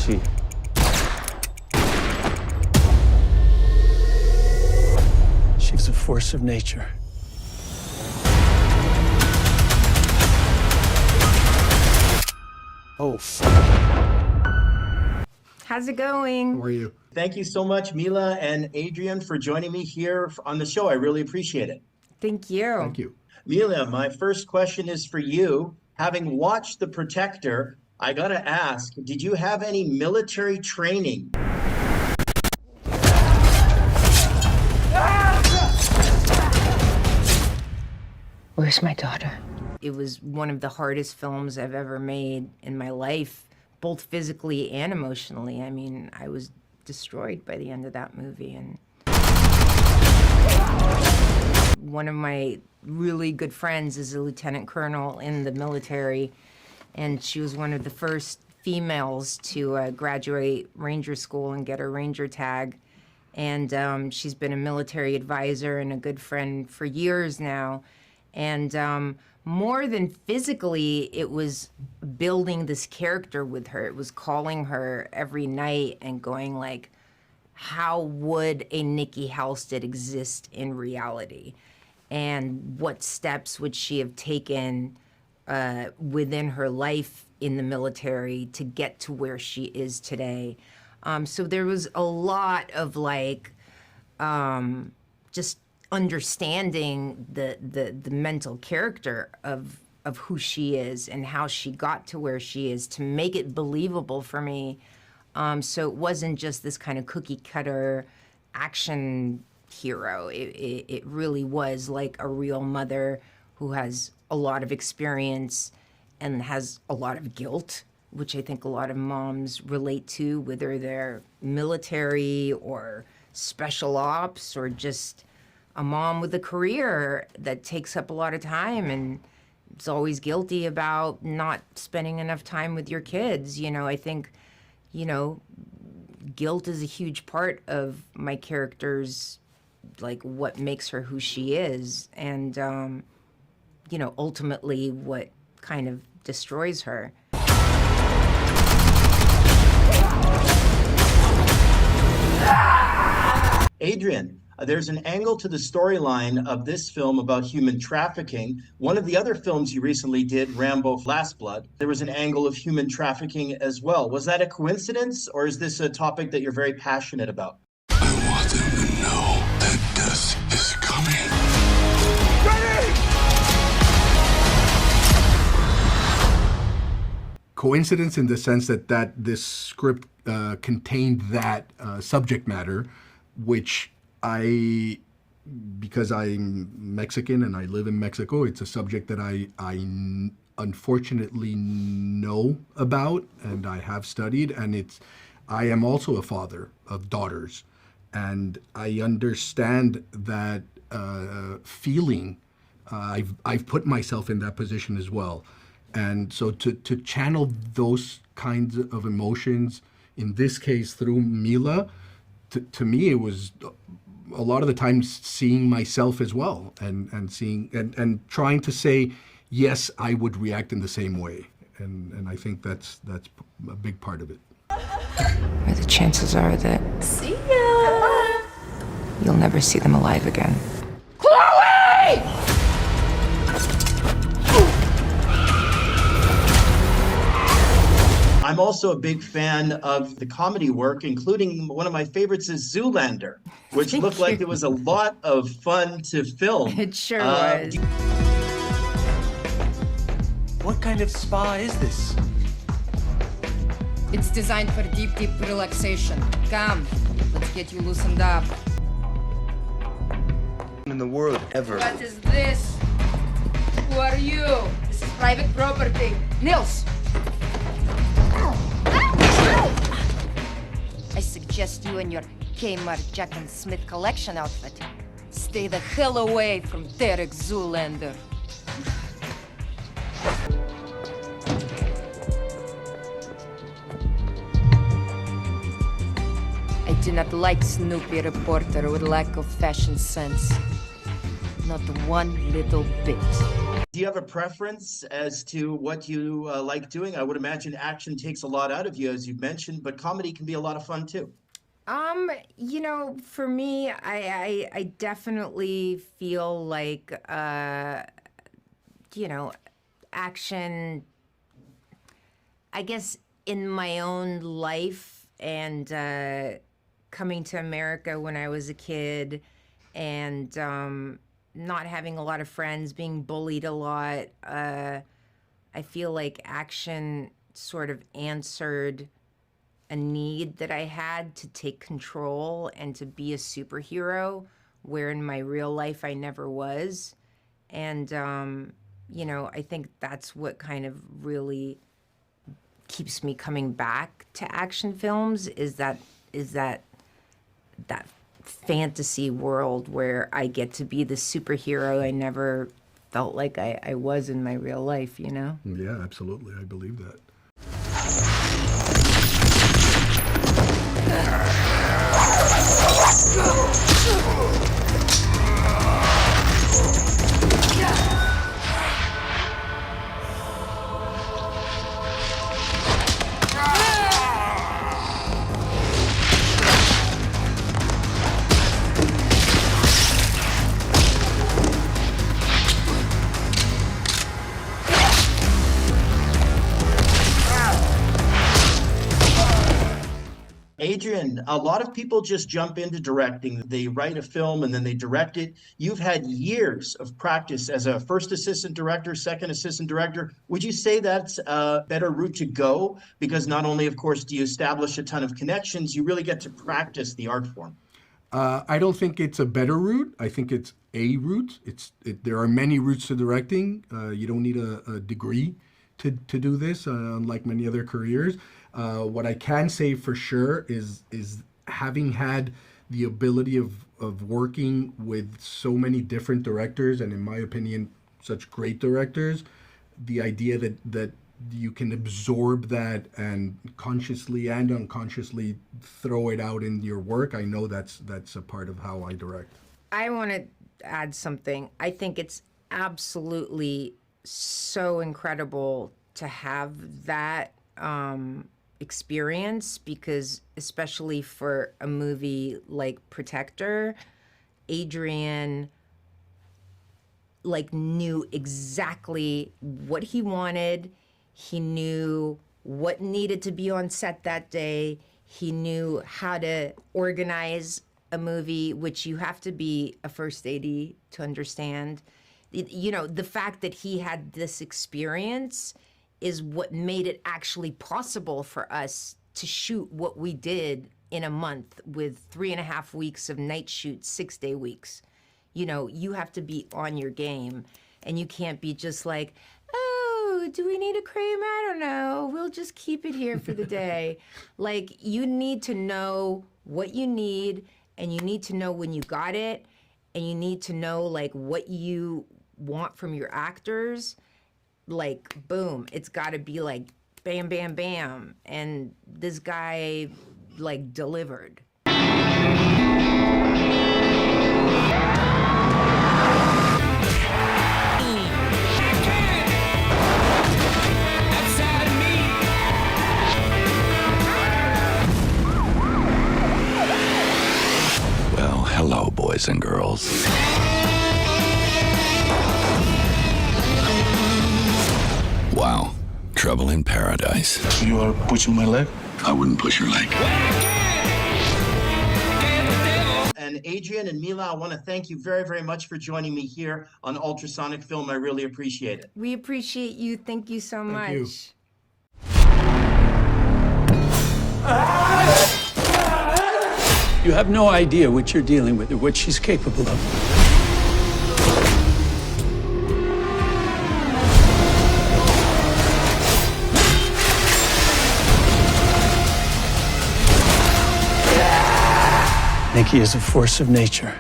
she? She's a force of nature. Oh, How's it going? How are you? Thank you so much, Milla and Adrian, for joining me here on the show. I really appreciate it. Thank you. Thank you. Milla, my first question is for you. Having watched The Protector, I gotta ask, did you have any military training? Where's my daughter? It was one of the hardest films I've ever made in my life, both physically and emotionally. I mean, I was destroyed by the end of that movie. And one of my really good friends is a lieutenant colonel in the military, and she was one of the first females to graduate Ranger School and get her Ranger tag. And she's been a military advisor and a good friend for years now. And more than physically, it was building this character with her. It was calling her every night and going like, how would a Nikki Halstead exist in reality? And what steps would she have taken within her life in the military to get to where she is today? So there was a lot of like, just understanding the mental character of who she is and how she got to where she is to make it believable for me. So it wasn't just this kind of cookie cutter action hero. It really was like a real mother who has a lot of experience and has a lot of guilt, which I think a lot of moms relate to, whether they're military or special ops or just a mom with a career that takes up a lot of time and is always guilty about not spending enough time with your kids. You know, I think, you know, guilt is a huge part of my character's, like, what makes her who she is. And, you know, ultimately what kind of destroys her. Adrian, there's an angle to the storyline of this film about human trafficking. One of the other films you recently did, Rambo: Last Blood, there was an angle of human trafficking as well. Was that a coincidence, or is this a topic that you're very passionate about? I want them to know that death is coming. Coincidence in the sense that this script contained that subject matter, which because I'm Mexican and I live in Mexico, it's a subject that I unfortunately know about and I have studied, and I am also a father of daughters, and I understand that feeling. I've put myself in that position as well, and so to channel those kinds of emotions, in this case through Milla, to me it was a lot of the times seeing myself as well, and seeing and trying to say, yes, I would react in the same way, and I think that's a big part of it. Or the chances are that See ya! you'll never see them alive again. Chloe! I'm also a big fan of the comedy work, including one of my favorites is Zoolander, which looked like it was a lot of fun to film. It sure was. What kind of spa is this? It's designed for deep, deep relaxation. Come, let's get you loosened up. In the world ever. What is this? Who are you? This is private property. Nils! I suggest you and your Kmart Jack and Smith collection outfit stay the hell away from Derek Zoolander. I do not like Snoopy reporter with lack of fashion sense. Not one little bit. Do you have a preference as to what you like doing? I would imagine action takes a lot out of you, as you've mentioned, but comedy can be a lot of fun too. You know, for me, I definitely feel like, you know, action, I guess, in my own life and coming to America when I was a kid and not having a lot of friends, being bullied a lot, I feel like action sort of answered a need that I had to take control and to be a superhero, where in my real life I never was. And, you know, I think that's what kind of really keeps me coming back to action films is that fantasy world where I get to be the superhero I never felt like I was in my real life, you know? Yeah, absolutely. I believe that. Adrian, a lot of people just jump into directing. They write a film and then they direct it. You've had years of practice as a first assistant director, second assistant director. Would you say that's a better route to go? Because not only, of course, do you establish a ton of connections, you really get to practice the art form. I don't think it's a better route. I think it's a route. There are many routes to directing. You don't need a degree to do this, unlike many other careers. What I can say for sure is having had the ability of working with so many different directors, and in my opinion, such great directors, the idea that you can absorb that and consciously and unconsciously throw it out in your work, I know that's a part of how I direct. I want to add something. I think it's absolutely so incredible to have that experience, because especially for a movie like Protector, Adrian knew exactly what he wanted. He knew what needed to be on set that day. He knew how to organize a movie, which you have to be a first AD to understand. You know, the fact that he had this experience is what made it actually possible for us to shoot what we did in a month with 3.5 weeks of night shoots, 6-day weeks. You know, you have to be on your game, and you can't be just like, oh, do we need a cream? I don't know. We'll just keep it here for the day. Like, you need to know what you need, and you need to know when you got it, and you need to know, like, what you want from your actors. Like, boom, it's got to be like bam, bam, bam. And this guy, like, delivered. Well, hello, boys and girls. Wow, trouble in paradise. You are pushing my leg? I wouldn't push your leg. And Adrian and Milla, I want to thank you very, very much for joining me here on Ultrasonic Film. I really appreciate it. We appreciate you. Thank you so much. you. You have no idea what you're dealing with or what she's capable of. Nikki is a force of nature.